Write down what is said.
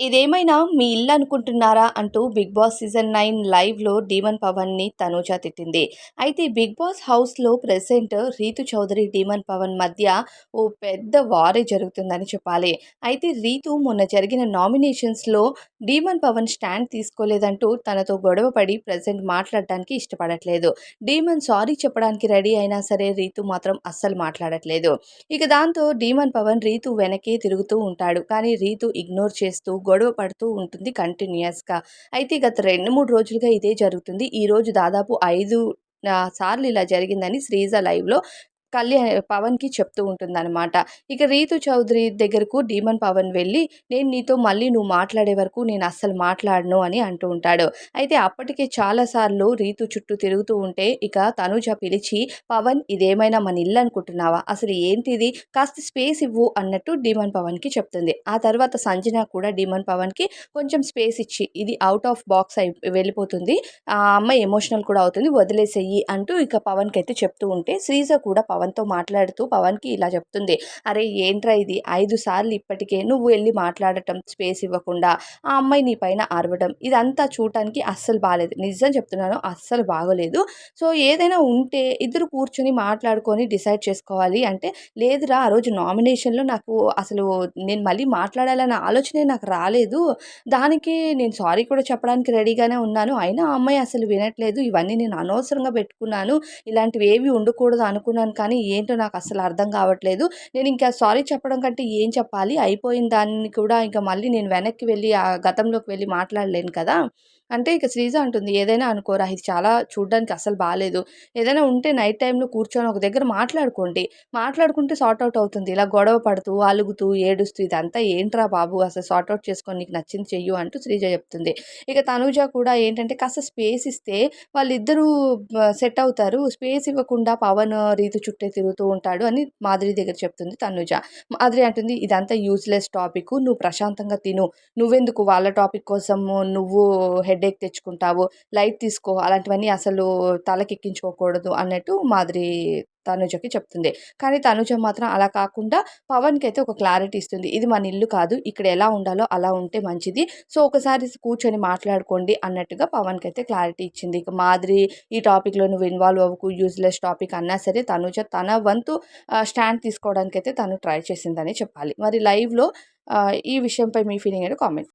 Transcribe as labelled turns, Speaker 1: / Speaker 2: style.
Speaker 1: ఇదేమైనా మీ ఇల్లు అనుకుంటున్నారా అంటూ 'బిగ్ బాస్' సీజన్ 9 లైవ్‌లో డీమన్ పవన్‌ని తనూజ తిట్టింది. అయితే 'బిగ్ బాస్' హౌస్‌లో ప్రెజెంట్ రీతు చౌదరి, డీమన్ పవన్ మధ్య ఓ పెద్ద వారే జరుగుతుందని చెప్పాలి. అయితే రీతు మొన్న జరిగిన నామినేషన్స్‌లో డీమన్ పవన్ స్టాండ్ తీసుకోలేదంటూ తనతో గొడవ పడి ప్రెజెంట్ మాట్లాడడానికి ఇష్టపడట్లేదు. డీమన్ సారీ చెప్పడానికి రెడీ అయినా సరే రీతు మాత్రం అస్సలు మాట్లాడట్లేదు. ఇక దాంతో డీమన్ పవన్ రీతు వెనకే తిరుగుతూ ఉంటాడు. కానీ రీతు ఇగ్నోర్ చేస్తూ గొడవ పడుతూ ఉంటుంది కంటిన్యూయస్‌గా. అయితే గత 2, 3 రోజులుగా ఇదే జరుగుతుంది. ఈరోజు దాదాపు 5 సార్లు ఇలా జరిగిందని శ్రీజ లైవ్‌లో పవన్‌కి చెప్తూ ఉంటుందనమాట. ఇక రీతు చౌదరి దగ్గరకు డీమన్ పవన్ వెళ్ళి, "నేను నీతో మళ్ళీ నువ్వు మాట్లాడే వరకు నేను అస్సలు మాట్లాడను" అని అంటూ ఉంటాడు. అయితే అప్పటికే చాలా సార్లు రీతు చుట్టూ తిరుగుతూ ఉంటే, ఇక తనుజ పిలిచి, "పవన్ ఇదేమైనా మన ఇల్లు అనుకుంటున్నావా? అసలు ఏంటిది? కాస్త స్పేస్ ఇవ్వు" అన్నట్టు డీమన్ పవన్‌కి చెప్తుంది. ఆ తర్వాత సంజన కూడా డీమన్ పవన్‌కి కొంచెం స్పేస్ ఇచ్చి, "ఇది ఔట్ ఆఫ్ బాక్స్ వెళ్ళిపోతుంది. ఆ అమ్మాయి ఎమోషనల్ కూడా అవుతుంది. వదిలేసేయి" అంటూ ఇక పవన్‌కైతే చెప్తూ ఉంటే, శ్రీజ కూడా పవన్‌తో మాట్లాడుతూ పవన్‌కి ఇలా చెప్తుంది. "అరే ఏంట్రా ఇది 5 సార్లు ఇప్పటికే నువ్వు ఎళ్లి మాట్లాడటం స్పేస్ ఇవ్వకుండా, ఆ అమ్మాయి నీ పైన అరవడం ఇదంతా చూడటానికి అస్సలు బాలేదు. నిజం చెప్తున్నాను అస్సలు బాగోలేదు. సో, ఏదైనా ఉంటే ఇద్దరు కూర్చొని మాట్లాడుకొని డిసైడ్ చేసుకోవాలి" అంటే, "లేదురా ఆ రోజు నామినేషన్‌లో నాకు అసలు నేను మళ్ళీ మాట్లాడాలన్న ఆలోచనే నాకు రాలేదు. దానికి నేను సారీ కూడా చెప్పడానికి రెడీగానే ఉన్నాను. అయినా ఆ అమ్మాయి అసలు వినట్లేదు. ఇవన్నీ నేను అనవసరంగా పెట్టుకున్నాను. ఇలాంటివేవి ఉండకూడదు అనుకున్నాను కానీ ఏంటో నాకస్సలు అర్థం కావట్లేదు. నేనింకా సారీ చెప్పడం కంటే ఏం చెప్పాలి? అయిపోయిన దాన్ని కూడా ఇంక మళ్ళీ నేను వెనక్కి వెళ్ళి గతంలోకి వెళ్ళి మాట్లాడలేను కదా!" అంటే ఇక శ్రీజ అంటుంది, "ఏదైనా అనుకోరా ఇది చాలా చూడ్డానికి అస్సలు బాలేదు. ఏదైనా ఉంటే నైట్ టైమ్‌లో కూర్చొని ఒక దగ్గర మాట్లాడుకోండి. మాట్లాడుకుంటే సార్ట్ ఔట్ అవుతుంది. ఇలా గొడవ పడుతూ, అలుగుతూ, ఏడుస్తూ ఇదంతా ఏంట్రా బాబు! అసలు సార్ట్ ఔట్ చేసుకొని నీకు నచ్చింది చెయ్యు" అంటూ శ్రీజ చెప్తుంది. ఇక తనూజ కూడా ఏంటంటే కాస్త స్పేస్ ఇస్తే వాళ్ళిద్దరూ సెట్ అవుతారు. స్పేస్ ఇవ్వకుండా పవన్, రీతు చుట్టే తిరుగుతూ ఉంటాడు అని మాధురి దగ్గర చెప్తుంది తనుజ. మాధురి అంటుంది, "ఇదంతా యూజ్‌లెస్ టాపికు. నువ్వు ప్రశాంతంగా తిను. నువ్వెందుకు వాళ్ళ టాపిక్ కోసము నువ్వు హెడేక్ తెచ్చుకుంటావు. లైట్ తీసుకో. అలాంటివన్నీ అసలు తలకెక్కించుకోకూడదు" అన్నట్టు మాధురి తనుజకి చెప్తుంది. కానీ తనుజ మాత్రం అలా కాకుండా పవన్‌కైతే ఒక క్లారిటీ ఇస్తుంది. "ఇది మన ఇల్లు కాదు. ఇక్కడ ఎలా ఉండాలో అలా ఉంటే మంచిది. సో, ఒకసారి కూర్చొని మాట్లాడుకోండి" అన్నట్టుగా పవన్‌కైతే క్లారిటీ ఇచ్చింది. ఇక మాధురి ఈ టాపిక్‌లో నువ్వు ఇన్వాల్వ్ అవ్వకు. యూజ్‌లెస్ టాపిక్ అన్నా సరే తనుజ తన వంతు స్టాండ్ తీసుకోవడానికైతే తను ట్రై చేసిందనే చెప్పాలి. మరి లైవ్‌లో ఈ విషయంపై మీ ఫీలింగ్ ఏంటో కామెంట్